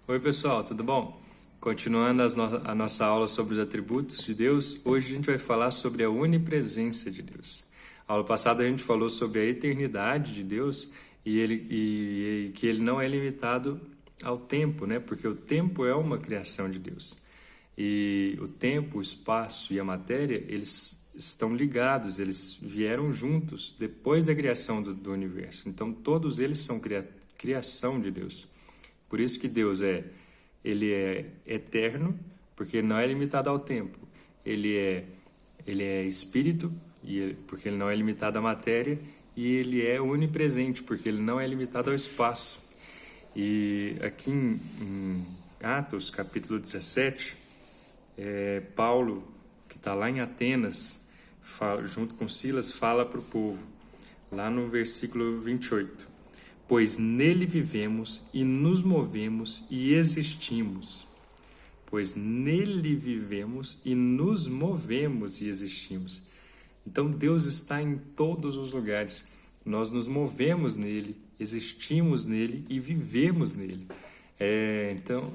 Oi, pessoal, tudo bom? Continuando a nossa aula sobre os atributos de Deus, hoje a gente vai falar sobre a onipresença de Deus. A aula passada a gente falou sobre a eternidade de Deus e que ele não é limitado ao tempo, né? Porque o tempo é uma criação de Deus. E o tempo, o espaço e a matéria, eles estão ligados, eles vieram juntos depois da criação do universo. Então, todos eles são criação de Deus. Por isso que Deus ele é eterno, porque ele não é limitado ao tempo. Ele é espírito, porque ele não é limitado à matéria, e ele é onipresente, porque ele não é limitado ao espaço. E aqui em Atos, capítulo 17, Paulo, que está lá em Atenas, junto com Silas, fala para o povo, lá no versículo 28. Pois nele vivemos e nos movemos e existimos. Pois nele vivemos e nos movemos e existimos. Então Deus está em todos os lugares. Nós nos movemos nele, existimos nele e vivemos nele. Então,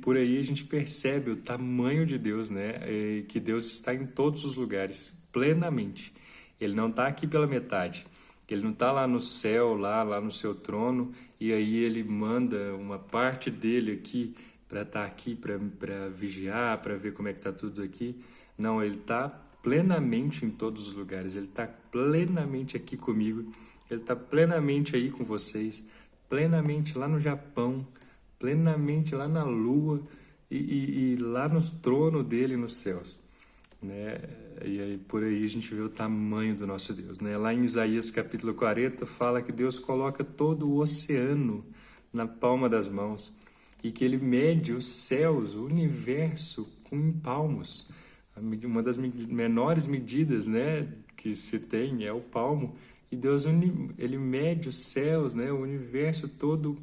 por aí a gente percebe o tamanho de Deus, né? Que Deus está em todos os lugares, plenamente. Ele não está aqui pela metade. Ele não está lá no céu, lá no seu trono, e aí ele manda uma parte dele aqui para estar aqui, para vigiar, para ver como é que está tudo aqui. Não, ele está plenamente em todos os lugares. Ele está plenamente aqui comigo. Ele está plenamente aí com vocês, plenamente lá no Japão, plenamente lá na Lua e lá no trono dele nos céus, né? E aí por aí a gente vê o tamanho do nosso Deus, né? Lá em Isaías capítulo 40 fala que Deus coloca todo o oceano na palma das mãos e que ele mede os céus, o universo com palmos. Uma das menores medidas, né, que se tem é o palmo. E Deus, ele mede os céus, né, o universo todo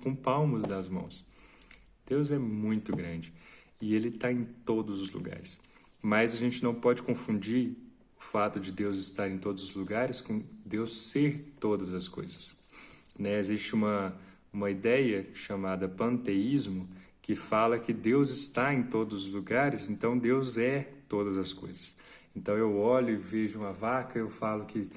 com palmos das mãos. Deus é muito grande e ele está em todos os lugares. Mas a gente não pode confundir o fato de Deus estar em todos os lugares com Deus ser todas as coisas, né? Existe uma ideia chamada panteísmo que fala que Deus está em todos os lugares, então Deus é todas as coisas. Então eu olho e vejo uma vaca, eu falo que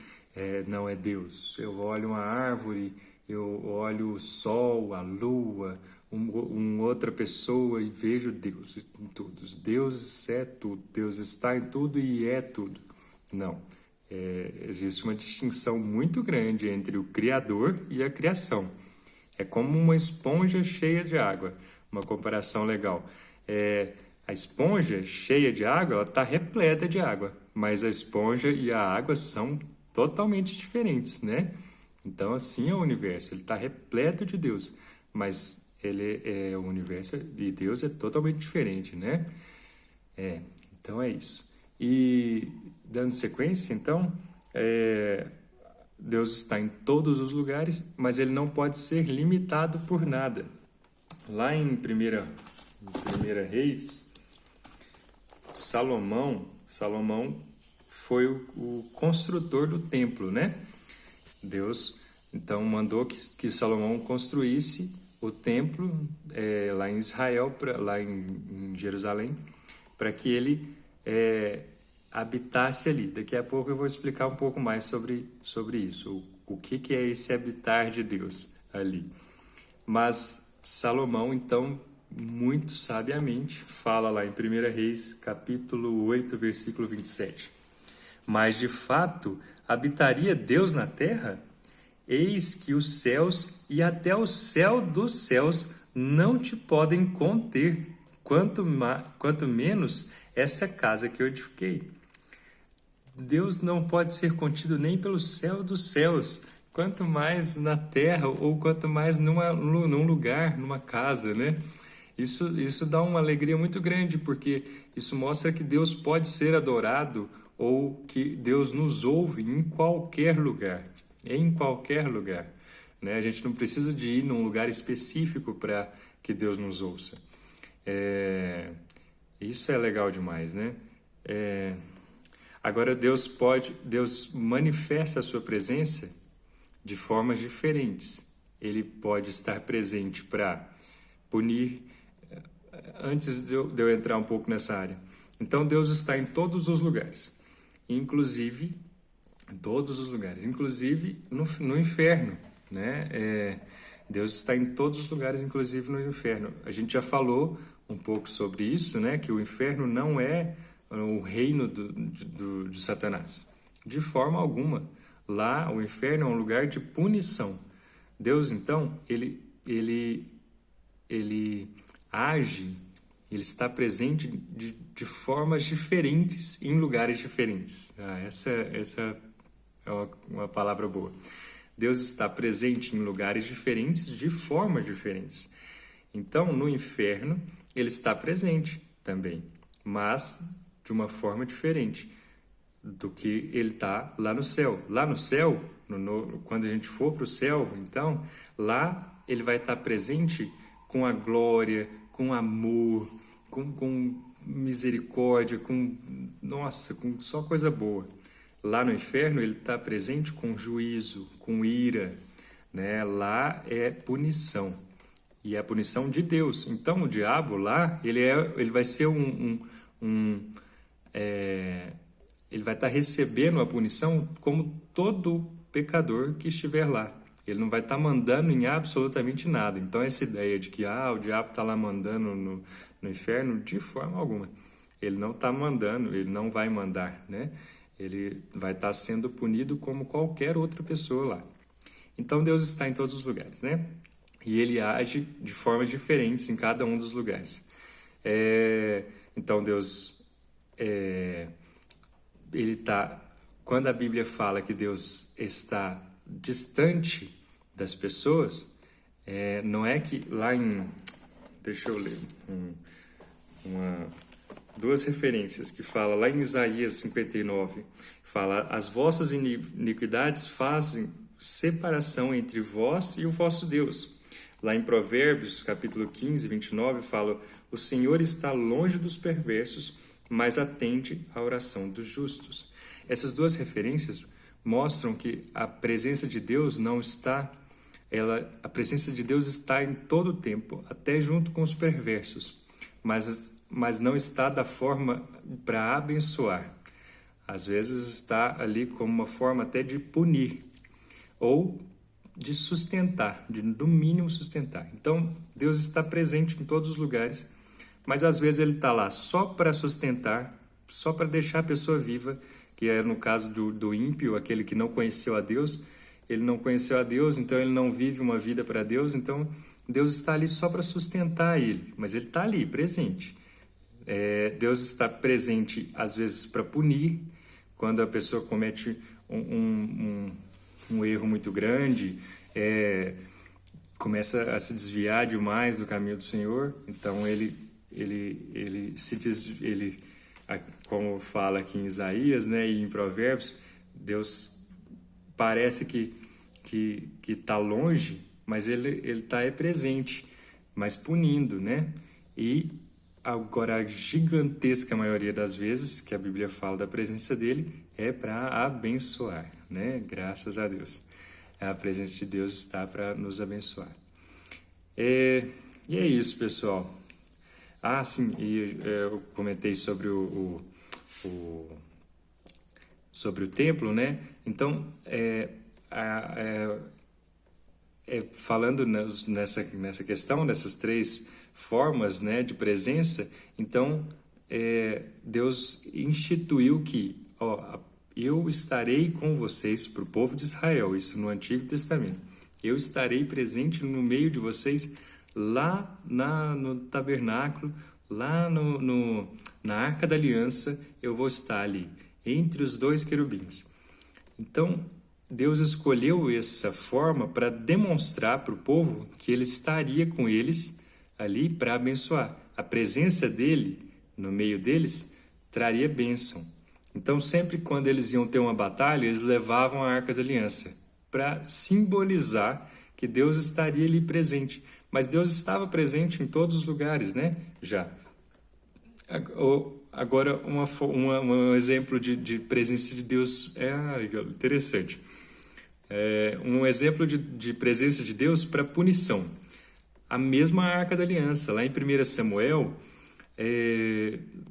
não é Deus. Eu olho uma árvore, eu olho o sol, a lua, outra pessoa e vejo Deus em tudo. Deus é tudo. Deus está em tudo e é tudo. Não. Existe uma distinção muito grande entre o Criador e a criação. É como uma esponja cheia de água. Uma comparação legal. A esponja cheia de água, ela está repleta de água. Mas a esponja e a água são totalmente diferentes, né? Então, assim é o universo. Ele está repleto de Deus. Mas o universo de Deus é totalmente diferente, né? Então é isso. E dando sequência, então, Deus está em todos os lugares, mas ele não pode ser limitado por nada. Lá em 1 Reis, Salomão foi o construtor do templo, né? Deus, então, mandou que Salomão construísse o templo lá em Israel, lá em Jerusalém, para que ele habitasse ali. Daqui a pouco eu vou explicar um pouco mais sobre isso, o que é esse habitar de Deus ali. Mas Salomão, então, muito sabiamente, fala lá em 1 Reis, capítulo 8, versículo 27. Mas, de fato, habitaria Deus na terra? Eis que os céus e até o céu dos céus não te podem conter, quanto menos essa casa que eu edifiquei. Deus não pode ser contido nem pelo céu dos céus, quanto mais na terra ou quanto mais num lugar, numa casa, né? Isso dá uma alegria muito grande, porque isso mostra que Deus pode ser adorado ou que Deus nos ouve em qualquer lugar, né? A gente não precisa de ir num lugar específico para que Deus nos ouça. Isso é legal demais, né? Agora Deus manifesta a sua presença de formas diferentes. ele pode estar presente para punir. Antes de eu entrar um pouco nessa área. Então, Deus está em todos os lugares, inclusive, em todos os lugares, inclusive no inferno, né? Deus está em todos os lugares, inclusive no inferno. A gente já falou um pouco sobre isso, né? Que o inferno não é o reino de Satanás, de forma alguma. Lá, o inferno é um lugar de punição. Deus, então, ele age, ele está presente de formas diferentes em lugares diferentes. Essa é uma palavra boa. Deus está presente em lugares diferentes, de formas diferentes. Então, no inferno, ele está presente também, mas de uma forma diferente do que ele está lá no céu. Lá no céu, quando a gente for para o céu, então, lá ele vai estar presente com a glória, com amor, com misericórdia, com só coisa boa. Lá no inferno ele está presente com juízo, com ira, né? Lá é punição, e é a punição de Deus. Então o diabo lá, ele vai ser ele vai estar recebendo a punição como todo pecador que estiver lá. Ele não vai estar mandando em absolutamente nada. Então essa ideia de que o diabo está lá mandando no inferno, de forma alguma. Ele não está mandando, ele não vai mandar, né? Ele vai estar sendo punido como qualquer outra pessoa lá. Então Deus está em todos os lugares, né? E ele age de formas diferentes em cada um dos lugares. Então Deus, ele está... Quando a Bíblia fala que Deus está distante das pessoas, não é que lá em... Deixa eu ler duas referências que fala lá em Isaías 59, fala: as vossas iniquidades fazem separação entre vós e o vosso Deus. Lá em Provérbios, capítulo 15, 29, fala: o Senhor está longe dos perversos, mas atende à oração dos justos. Essas duas referências mostram que a presença de Deus não está... a presença de Deus está em todo o tempo, até junto com os perversos, mas não está da forma para abençoar. Às vezes está ali como uma forma até de punir, ou de sustentar, no mínimo sustentar. Então, Deus está presente em todos os lugares, mas às vezes ele está lá só para sustentar, só para deixar a pessoa viva, que é no caso do ímpio, aquele que não conheceu a Deus. Ele não conheceu a Deus, então ele não vive uma vida para Deus, então Deus está ali só para sustentar ele, mas ele está ali, presente. Deus está presente, às vezes, para punir, quando a pessoa comete um erro muito grande, começa a se desviar demais do caminho do Senhor. Então ele como fala aqui em Isaías, né, e em Provérbios, Deus parece que está longe, mas ele está presente, mas punindo, né? E agora a gigantesca maioria das vezes que a Bíblia fala da presença dele é para abençoar, né? Graças a Deus. A presença de Deus está para nos abençoar. E é isso, pessoal. Sim, eu comentei sobre sobre o templo, né? Então, falando nessa questão, dessas três formas, né, de presença, então Deus instituiu que eu estarei com vocês, para o povo de Israel, isso no Antigo Testamento. Eu estarei presente no meio de vocês lá no tabernáculo, lá na Arca da Aliança, eu vou estar ali, entre os dois querubins. Então, Deus escolheu essa forma para demonstrar para o povo que ele estaria com eles ali para abençoar. A presença dele no meio deles traria bênção. Então, sempre quando eles iam ter uma batalha, eles levavam a Arca da Aliança para simbolizar que Deus estaria ali presente. Mas Deus estava presente em todos os lugares, né? Já. Agora, um exemplo de presença de Deus interessante. Um exemplo de presença de Deus para punição. A mesma Arca da Aliança, lá em 1 Samuel,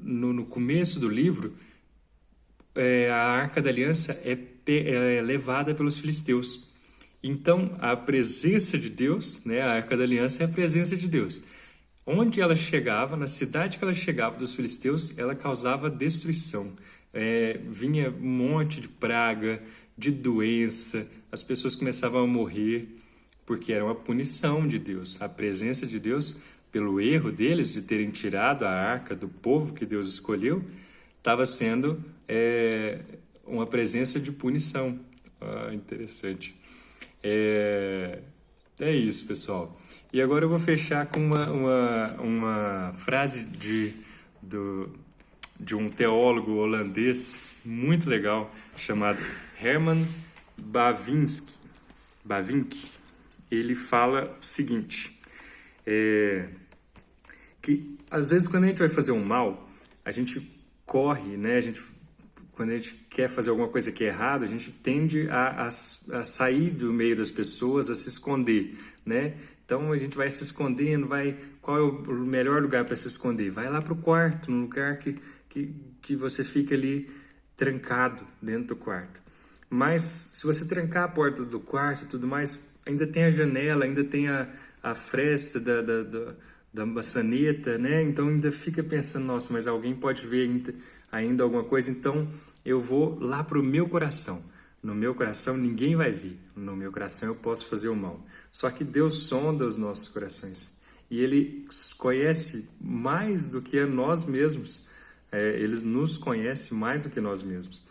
no começo do livro, a Arca da Aliança é levada pelos filisteus. Então, a presença de Deus, né, a Arca da Aliança é a presença de Deus. Onde ela chegava, na cidade que ela chegava dos filisteus, ela causava destruição. Vinha um monte de praga, de doença, as pessoas começavam a morrer, porque era uma punição de Deus. A presença de Deus, pelo erro deles de terem tirado a arca do povo que Deus escolheu, estava sendo uma presença de punição. Interessante. É isso, pessoal. E agora eu vou fechar com uma frase de um teólogo holandês muito legal, chamado Herman Bavinck. Ele fala o seguinte, que às vezes quando a gente vai fazer um mal, a gente corre, né? Quando a gente quer fazer alguma coisa que é errado, a gente tende a sair do meio das pessoas, a se esconder, né? Então a gente vai se escondendo, qual é o melhor lugar para se esconder? Vai lá para o quarto, num lugar que você fica ali trancado dentro do quarto. Mas se você trancar a porta do quarto e tudo mais, ainda tem a janela, ainda tem a fresta da maçaneta, né? Então ainda fica pensando, nossa, mas alguém pode ver ainda alguma coisa, então eu vou lá para o meu coração. No meu coração ninguém vai ver, no meu coração eu posso fazer o mal. Só que Deus sonda os nossos corações e Ele conhece mais do que a nós mesmos. Ele nos conhece mais do que nós mesmos.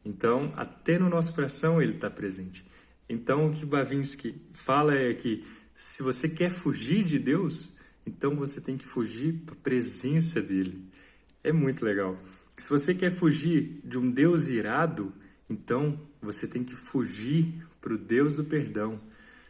Então, até no nosso coração Ele está presente. Então, o que Bavinck fala é que se você quer fugir de Deus, então você tem que fugir para a presença dEle. É muito legal. Se você quer fugir de um Deus irado, então você tem que fugir para o Deus do perdão.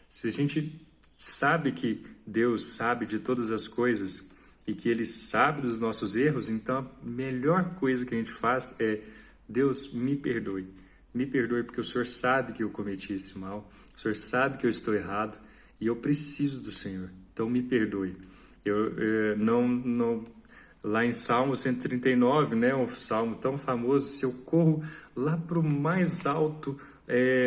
Se a gente sabe que Deus sabe de todas as coisas e que Ele sabe dos nossos erros, então a melhor coisa que a gente faz é: Deus, me perdoe. Me perdoe porque o Senhor sabe que eu cometi esse mal. O Senhor sabe que eu estou errado e eu preciso do Senhor. Então me perdoe. Lá em Salmo 139, né, um salmo tão famoso, se eu corro lá para o mais alto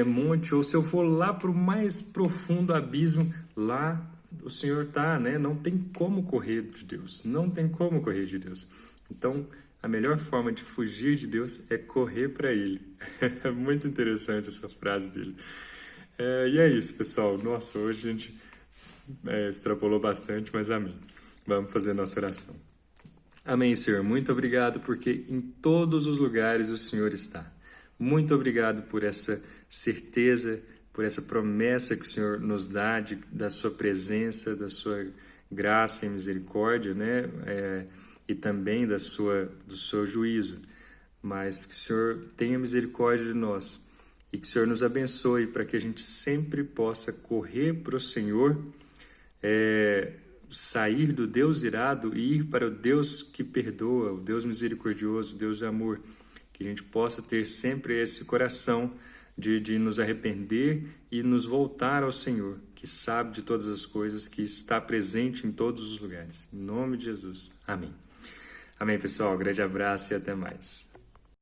monte, ou se eu for lá para o mais profundo abismo, lá o Senhor está, né? Não tem como correr de Deus, não tem como correr de Deus. Então, a melhor forma de fugir de Deus é correr para Ele. É muito interessante essa frase dele. E é isso, pessoal. Nossa, hoje a gente extrapolou bastante, mas amém. Vamos fazer nossa oração. Amém, Senhor. Muito obrigado porque em todos os lugares o Senhor está. Muito obrigado por essa certeza, por essa promessa que o Senhor nos dá da sua presença, da sua graça e misericórdia, né? E também do seu juízo. Mas que o Senhor tenha misericórdia de nós e que o Senhor nos abençoe para que a gente sempre possa correr para o Senhor, sair do Deus irado e ir para o Deus que perdoa, o Deus misericordioso, o Deus de amor. Que a gente possa ter sempre esse coração de nos arrepender e nos voltar ao Senhor, que sabe de todas as coisas, que está presente em todos os lugares. Em nome de Jesus. Amém. Amém, pessoal. Grande abraço e até mais.